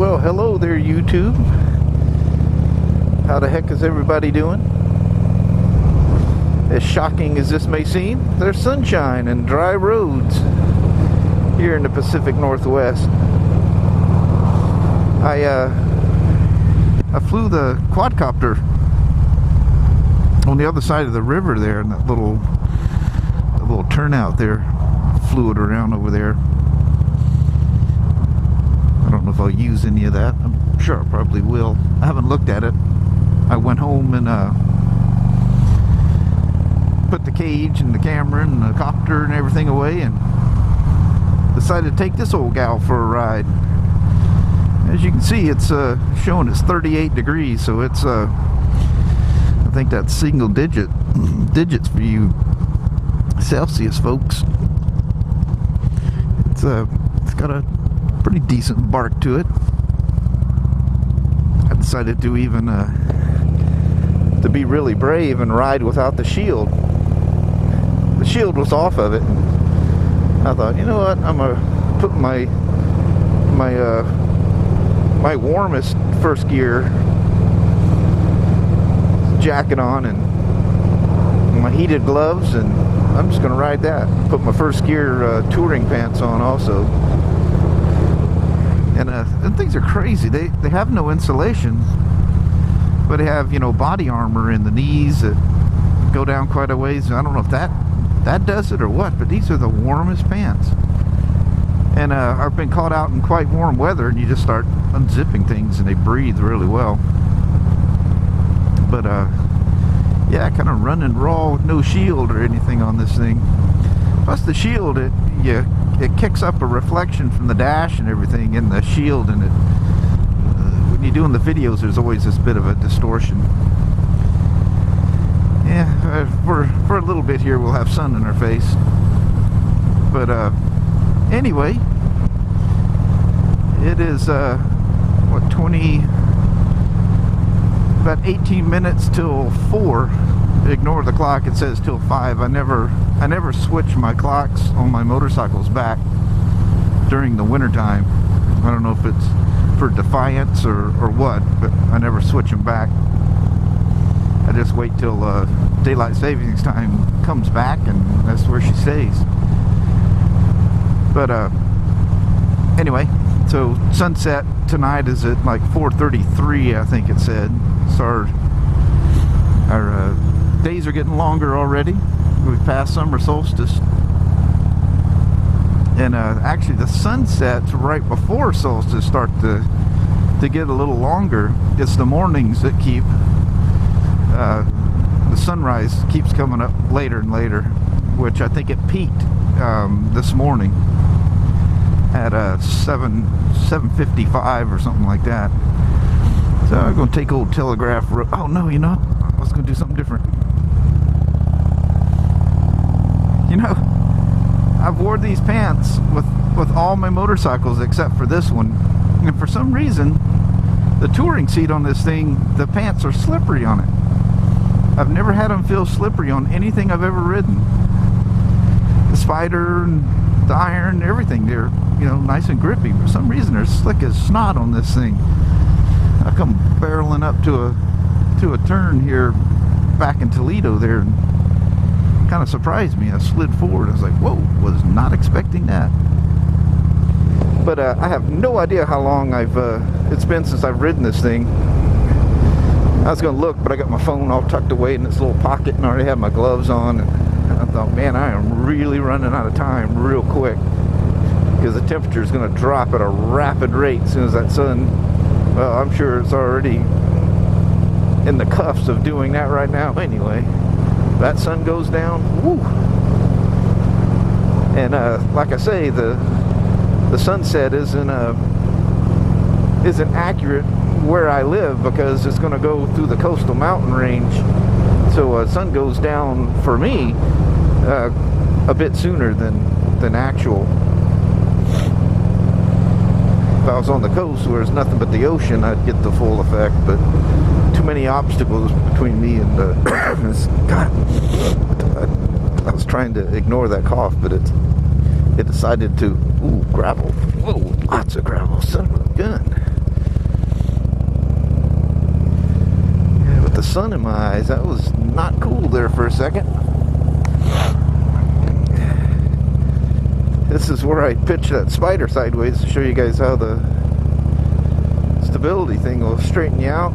Well, hello there, YouTube. How the heck is everybody doing? As shocking as this may seem, there's sunshine and dry roads here in the Pacific Northwest. I flew the quadcopter on the other side of the river there, and that little turnout there, flew it around over there. I don't know if I'll use any of that. I'm sure I probably will. I haven't looked at it. I went home and put the cage and the camera and the copter and everything away, and decided to take this old gal for a ride. As you can see, it's showing it's 38 degrees, so it's I think that's single digits for you Celsius folks. It's got a pretty decent bark to it. I decided to even to be really brave and ride without the shield. The shield was off of it. I thought, you know what? I'm gonna put my warmest first gear jacket on and my heated gloves, and I'm just gonna ride that. Put my first gear touring pants on also. And things are crazy. They have no insulation, but they have, you know, body armor in the knees that go down quite a ways. I don't know if that does it or what, but these are the warmest pants. And I've been caught out in quite warm weather, and you just start unzipping things and they breathe really well. But yeah, kind of running raw with no shield or anything on this thing. Plus the shield, it kicks up a reflection from the dash and everything in the shield, and when you're doing the videos, there's always this bit of a distortion. Yeah, for a little bit here we'll have sun in our face. But anyway, it is what, about 18 minutes till 4. Ignore the clock, it says till 5. I never switch my clocks on my motorcycles back during the winter time. I don't know if it's for defiance or what, but I never switch them back. I just wait till daylight savings time comes back, and that's where she stays. But anyway, so sunset tonight is at like 4:33, I think it said. So our days are getting longer already. We've passed summer solstice, and actually the sunsets right before solstice start to get a little longer. It's the mornings that keep the sunrise keeps coming up later and later, which I think it peaked this morning at 7:55 or something like that. So I'm going to take old telegraph road. Oh no, you know, I was going to do something different. You know, I've wore these pants with all my motorcycles except for this one, and for some reason the touring seat on this thing, the pants are slippery on it. I've never had them feel slippery on anything I've ever ridden. The Spider and the Iron, everything, they're, you know, nice and grippy. For some reason they're slick as snot on this thing. I come barreling up to a turn here back in Toledo there, and kind of surprised me. I slid forward. I was like, whoa, was not expecting that. But I have no idea how long it's been since I've ridden this thing. I was going to look, but I got my phone all tucked away in this little pocket and I already had my gloves on, and I thought, man, I am really running out of time real quick, because the temperature is going to drop at a rapid rate as soon as that sun, well, I'm sure it's already in the cuffs of doing that right now anyway. That sun goes down, woo. And like I say, the sunset isn't accurate where I live, because it's going to go through the coastal mountain range, so sun goes down for me a bit sooner than actual. If I was on the coast where there's nothing but the ocean, I'd get the full effect, but too many obstacles between me and God, I was trying to ignore that cough, but it decided to, ooh, gravel, whoa, lots of gravel, son of a gun. sun in my eyes. That was not cool there for a second. This is where I pitch that spider sideways to show you guys how the stability thing will straighten you out.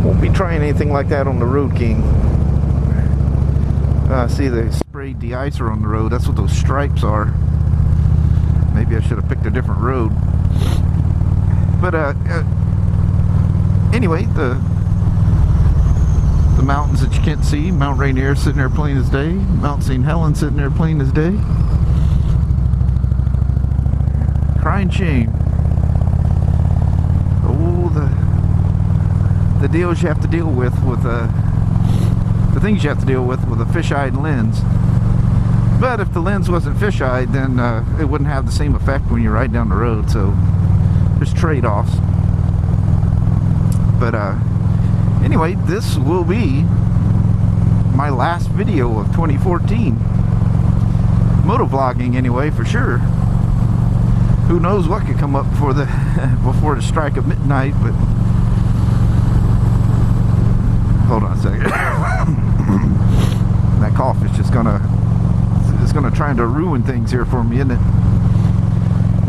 Won't be trying anything like that on the Road King. See, they sprayed de-icer on the road. That's what those stripes are. Maybe I should have picked a different road. But anyway, the mountains that you can't see. Mount Rainier sitting there plain as day. Mount St. Helens sitting there plain as day. Crying shame. Oh, the deals you have to deal with the things you have to deal with a fish-eyed lens. But if the lens wasn't fish-eyed, then it wouldn't have the same effect when you ride down the road. So there's trade-offs. But anyway, this will be my last video of 2014. Motovlogging anyway, for sure. Who knows what could come up before the before the strike of midnight, but hold on a second. That cough is just gonna try to ruin things here for me, isn't it?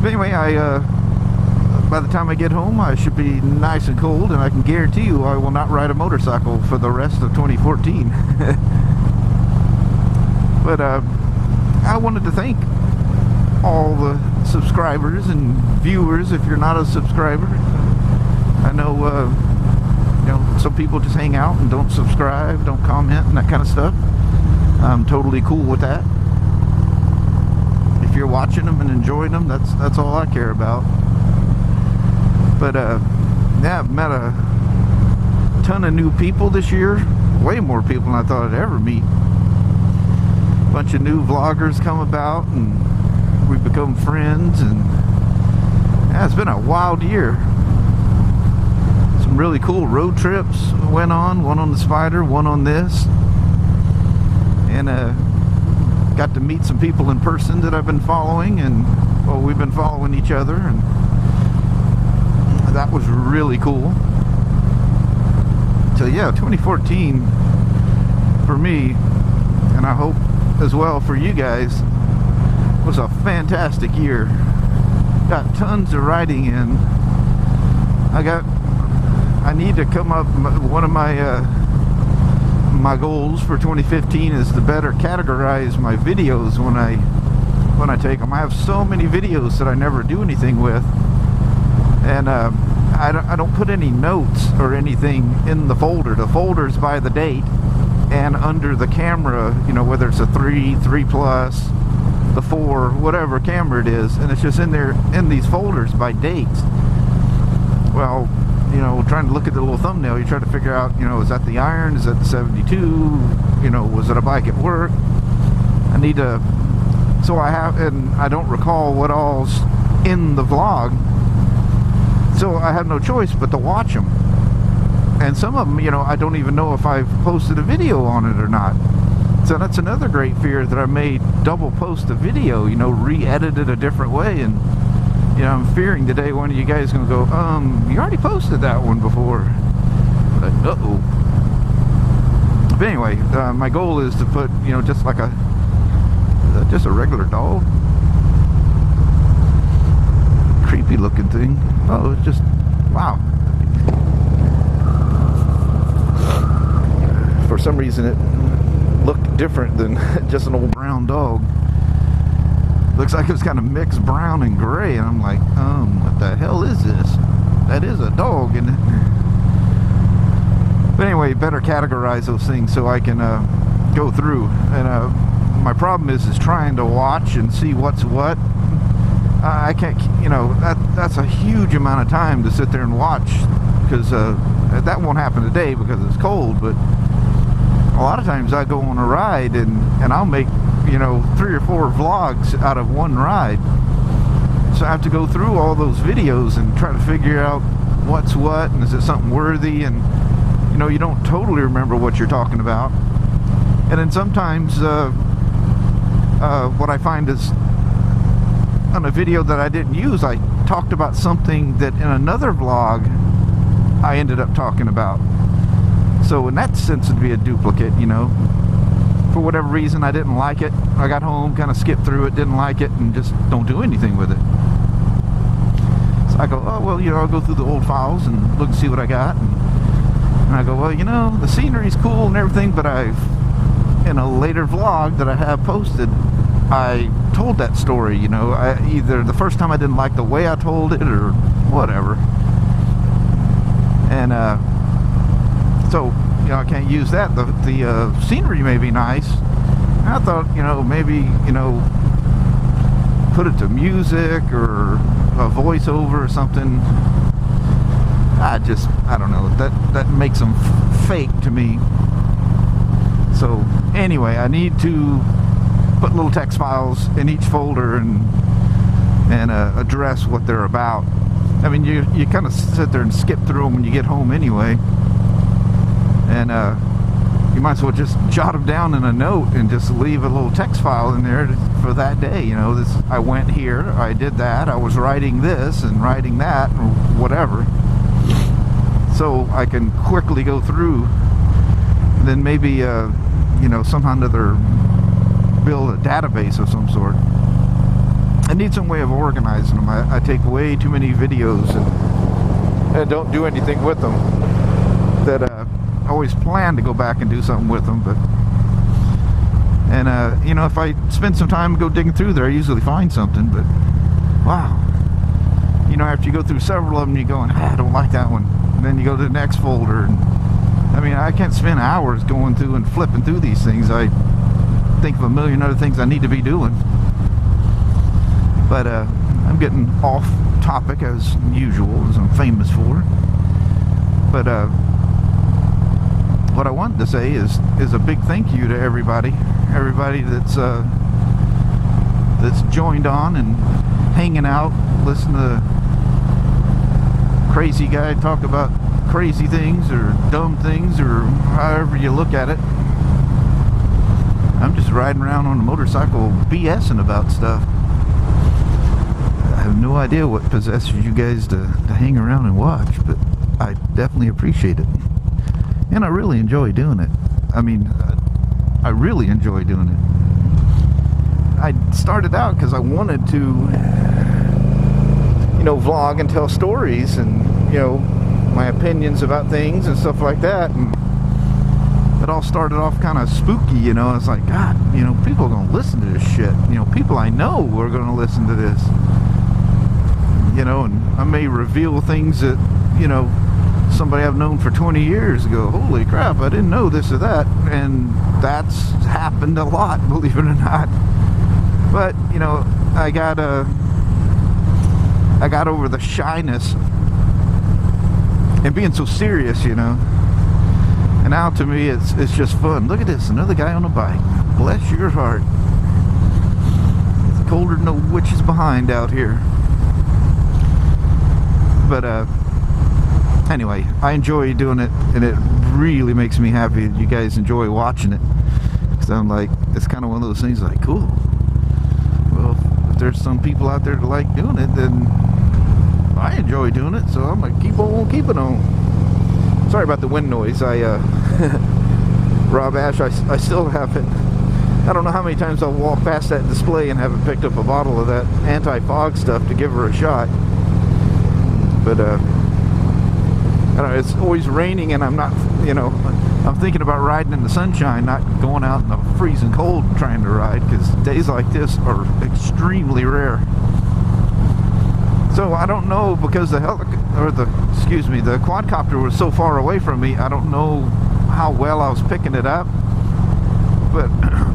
But anyway, by the time I get home, I should be nice and cold, and I can guarantee you I will not ride a motorcycle for the rest of 2014. But I wanted to thank all the subscribers and viewers. If you're not a subscriber, I know you know, some people just hang out and don't subscribe, don't comment, and that kind of stuff. I'm totally cool with that. If you're watching them and enjoying them, that's all I care about. But yeah, I've met a ton of new people this year. Way more people than I thought I'd ever meet. A bunch of new vloggers come about, and we've become friends, and yeah, it's been a wild year. Some really cool road trips went on. One on the Spider, one on this. And got to meet some people in person that I've been following, and well, we've been following each other, and that was really cool. So yeah, 2014 for me, and I hope as well for you guys, was a fantastic year. Got tons of riding in. I need to come up, one of my goals for 2015 is to better categorize my videos when I take them. I have so many videos that I never do anything with, and I don't put any notes or anything in the folder. The folder's by the date, and under the camera, you know, whether it's a 3 plus, the 4, whatever camera it is, and it's just in there in these folders by dates. Well, you know, trying to look at the little thumbnail, you try to figure out, you know, is that the iron, is that the 72, you know, was it a bike at work? I need to, so I have, and I don't recall what all's in the vlog, so I have no choice but to watch them. And some of them, you know, I don't even know if I've posted a video on it or not. So that's another great fear, that I may double post a video, you know, re-edit it a different way. And you know, I'm fearing today one of you guys is going to go, you already posted that one before. But, uh-oh. But anyway, my goal is to put, you know, just like just a regular dog. Creepy looking thing. Oh, it's just, wow. For some reason it looked different than just an old brown dog. Looks like it was kind of mixed brown and gray, and I'm like, what the hell is this? That is a dog, isn't it? But anyway, better categorize those things so I can go through. And my problem is trying to watch and see what's what. I can't, you know, that's a huge amount of time to sit there and watch, because that won't happen today because it's cold. But a lot of times I go on a ride and I'll make, you know, 3 or 4 vlogs out of one ride. So I have to go through all those videos and try to figure out what's what, and is it something worthy, and you know, you don't totally remember what you're talking about. And then sometimes what I find is, on a video that I didn't use, I talked about something that in another vlog I ended up talking about. So in that sense, it'd be a duplicate, you know. For whatever reason, I didn't like it. I got home, kind of skipped through it, didn't like it, and just don't do anything with it. So I go, oh, well, you know, I'll go through the old files and look and see what I got. And I go, well, you know, the scenery's cool and everything, but in a later vlog that I have posted, I told that story, you know. Either the first time I didn't like the way I told it or whatever. And so, you know, I can't use that. The scenery may be nice. And I thought, you know, maybe, you know, put it to music or a voiceover or something. I don't know. That makes them fake to me. So anyway, I need to put little text files in each folder and address what they're about. I mean, you kind of sit there and skip through them when you get home anyway. And you might as well just jot them down in a note and just leave a little text file in there for that day. You know, this, I went here, I did that, I was writing this and writing that, or whatever. So I can quickly go through. Then maybe, you know, somehow or other build a database of some sort. I need some way of organizing them. I take way too many videos and don't do anything with them. That I always plan to go back and do something with them, but you know, if I spend some time go digging through there, I usually find something. But wow, you know, after you go through several of them, you're going, I don't like that one. And then you go to the next folder, and I mean, I can't spend hours going through and flipping through these things. I think of a million other things I need to be doing. But I'm getting off topic as usual, as I'm famous for. But what I wanted to say is a big thank you to everybody that's joined on and hanging out, listening to crazy guy talk about crazy things or dumb things or however you look at it. I'm just riding around on a motorcycle BSing about stuff. I have no idea what possesses you guys to hang around and watch, but I definitely appreciate it. And I really enjoy doing it. I mean, I really enjoy doing it. I started out because I wanted to, you know, vlog and tell stories and, you know, my opinions about things and stuff like that. And it all started off kind of spooky, you know. It's like, God, you know, people are going to listen to this shit. You know, people I know are going to listen to this. You know, and I may reveal things that, you know, somebody I've known for 20 years ago, holy crap, I didn't know this or that. And that's happened a lot, believe it or not. But, you know, I got over the shyness and being so serious, you know. And now to me it's just fun. Look at this, another guy on a bike. Bless your heart. It's colder than the witches behind out here. But anyway, I enjoy doing it, and it really makes me happy that you guys enjoy watching it. Because I'm like, it's kind of one of those things like, cool. Well, if there's some people out there that like doing it, then I enjoy doing it, so I'm gonna keep on keeping on. Sorry about the wind noise. Rob Ash, I still haven't, I don't know how many times I'll walk past that display and haven't picked up a bottle of that anti-fog stuff to give her a shot. But I don't know, it's always raining and I'm not, you know, I'm thinking about riding in the sunshine, not going out in the freezing cold and trying to ride, because days like this are extremely rare. So I don't know, because the quadcopter was so far away from me, I don't know how well I was picking it up. But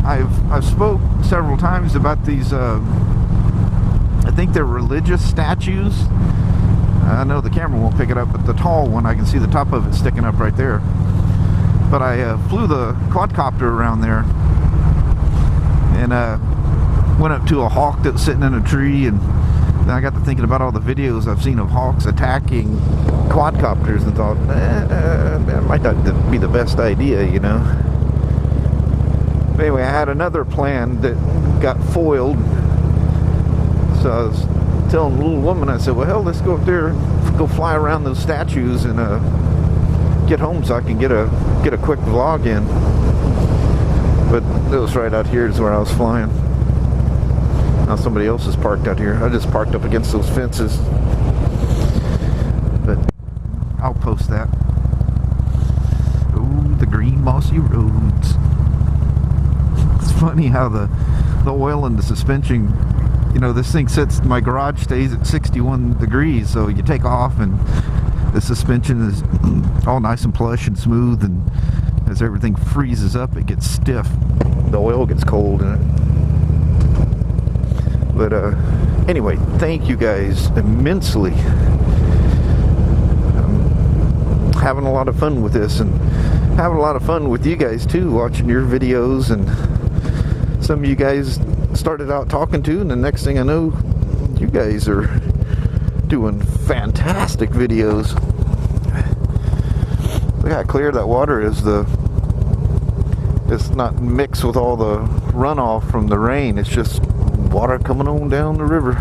I've spoke several times about these, I think they're religious statues. I know the camera won't pick it up, but the tall one, I can see the top of it sticking up right there. But I flew the quadcopter around there and went up to a hawk that was sitting in a tree, and then I got to thinking about all the videos I've seen of hawks attacking quadcopters and thought, that might not be the best idea, you know. But anyway, I had another plan that got foiled. So I was telling the little woman, I said, well, hell, let's go up there go fly around those statues and get home so I can get a quick vlog in. But it was right out here is where I was flying. Now somebody else is parked out here. I just parked up against those fences. But I'll post that. Oh, the green mossy roads. It's funny how the oil and the suspension, you know, this thing sits, my garage stays at 61 degrees, so you take off and the suspension is all nice and plush and smooth, and as everything freezes up, it gets stiff. The oil gets cold in it. But anyway, thank you guys immensely. I'm having a lot of fun with this, and having a lot of fun with you guys too, watching your videos. And some of you guys started out talking to, and the next thing I know, you guys are doing fantastic videos. Look how clear that water is. It's not mixed with all the runoff from the rain. It's just water coming on down the river.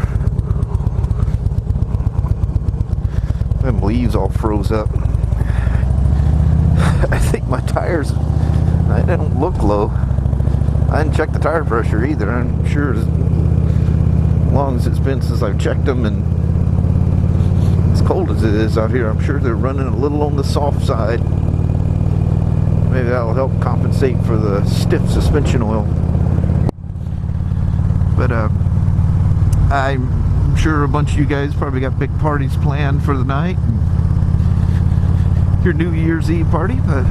Them leaves all froze up. I think my tires, they don't look low. I didn't check the tire pressure either. I'm sure as long as it's been since I've checked them, and as cold as it is out here, I'm sure they're running a little on the soft side. Maybe that'll help compensate for the stiff suspension oil. But I'm sure a bunch of you guys probably got big parties planned for the night. Your New Year's Eve party. But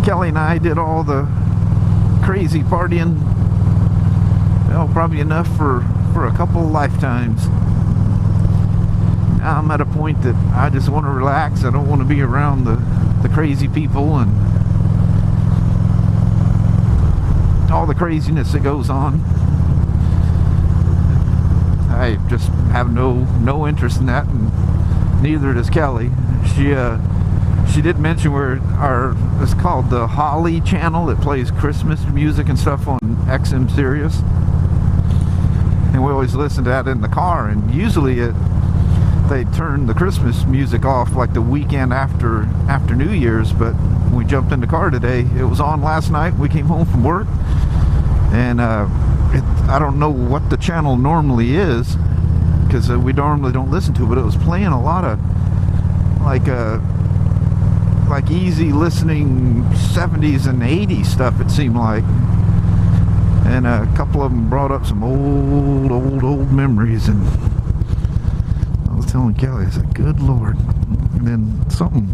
Kelly and I did all the crazy partying. Well, probably enough for a couple of lifetimes. Now I'm at a point that I just want to relax. I don't want to be around the crazy people and all the craziness that goes on. I just have no interest in that, and neither does Kelly. She did mention it's called the Holly channel that plays Christmas music and stuff on XM Sirius, and we always listen to that in the car. And usually they turn the Christmas music off like the weekend after New Year's, but when we jumped in the car today, it was on last night. We came home from work, and I don't know what the channel normally is, because we normally don't listen to it, but it was playing a lot of like easy listening 70s and 80s stuff, it seemed like. And a couple of them brought up some old memories, and I was telling Kelly, I said, good Lord. And then something,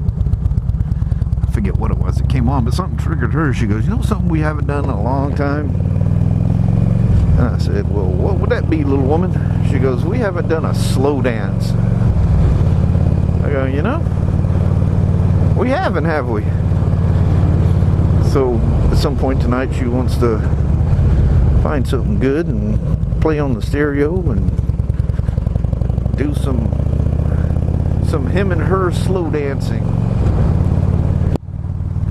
I forget what it was, it came on, but something triggered her. She goes, you know something we haven't done in a long time? And I said, well, what would that be, little woman? She goes, we haven't done a slow dance. I go, you know, we haven't, have we? So at some point tonight, she wants to find something good and play on the stereo and do some him and her slow dancing.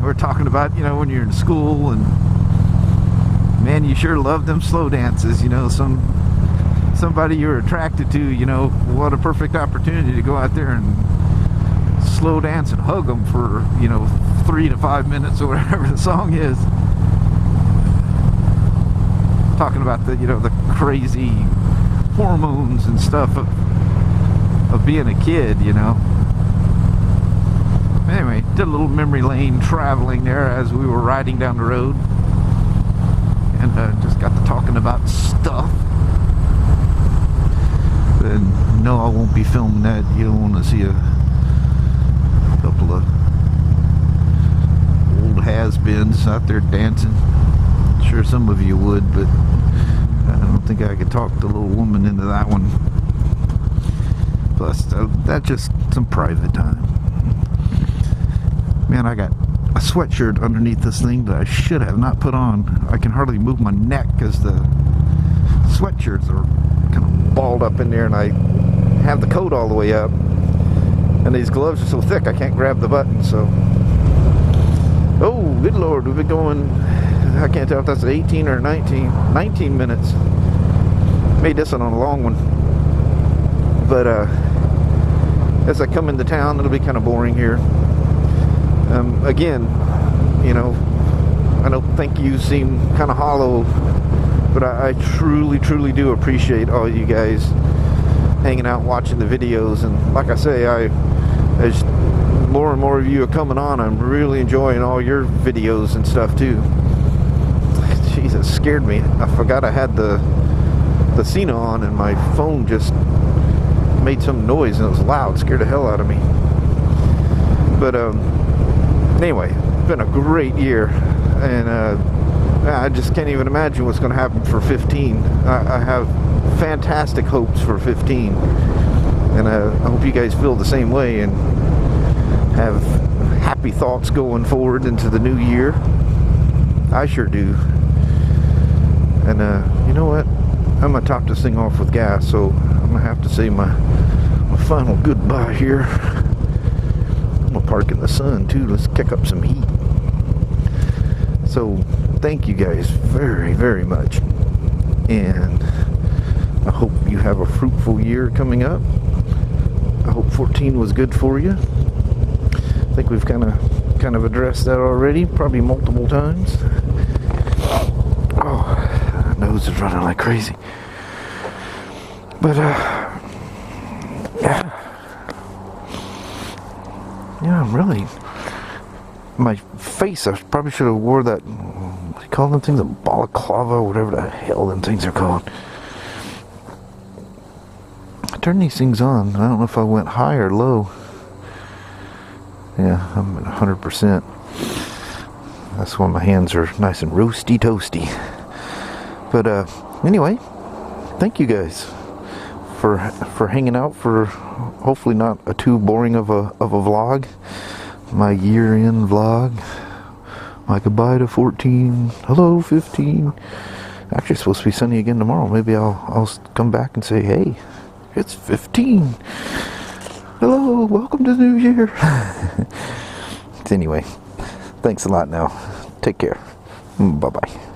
We're talking about, you know, when you're in school, and man, you sure love them slow dances. You know, somebody you're attracted to, you know, what a perfect opportunity to go out there and slow dance and hug them for, you know, 3 to 5 minutes or whatever the song is. Talking about the, you know, the crazy hormones and stuff of being a kid, you know. Anyway, did a little memory lane traveling there as we were riding down the road, and just got to talking about stuff. And no, I won't be filming that. You don't want to see a couple of old has-beens out there dancing. Sure, some of you would, but I don't think I could talk the little woman into that one. Plus, that's just some private time. Man, I got a sweatshirt underneath this thing that I should have not put on. I can hardly move my neck because the sweatshirts are kind of balled up in there, and I have the coat all the way up. And these gloves are so thick I can't grab the button, so... Oh, good Lord, we've been going... I can't tell if that's 18 or 19 minutes. Made this one on a long one. But as I come into town, it'll be kind of boring here. Again, you know, I know thank yous seem kind of hollow, but I truly do appreciate all you guys hanging out watching the videos. And like I say, as more and more of you are coming on, I'm really enjoying all your videos and stuff too. Jeez, it scared me. I forgot I had the Cena on, and my phone just made some noise and it was loud. Scared the hell out of me. But anyway, it's been a great year, and I just can't even imagine what's going to happen for 15. I have fantastic hopes for 15, and I hope you guys feel the same way and have happy thoughts going forward into the new year. I sure do. And you know what? I'm gonna top this thing off with gas, so I'm gonna have to say my final goodbye here. I'm gonna park in the sun too. Let's kick up some heat. So thank you guys very much, and I hope you have a fruitful year coming up. I hope 14 was good for you. I think we've kind of addressed that already, probably multiple times. Oh, my nose is running like crazy. But yeah, I'm really, my face, I probably should have wore that, what do you call them things, a balaclava, whatever the hell them things are called. I turned these things on. I don't know if I went high or low. Yeah, I'm at 100%. That's why my hands are nice and roasty toasty. But anyway, thank you guys for hanging out for hopefully not a too boring of a vlog. My year-end vlog. My goodbye to 14. Hello 15. Actually, it's supposed to be sunny again tomorrow. Maybe I'll come back and say, hey, it's 15. Hello, welcome to the new year. Anyway, thanks a lot now. Take care. Bye-bye.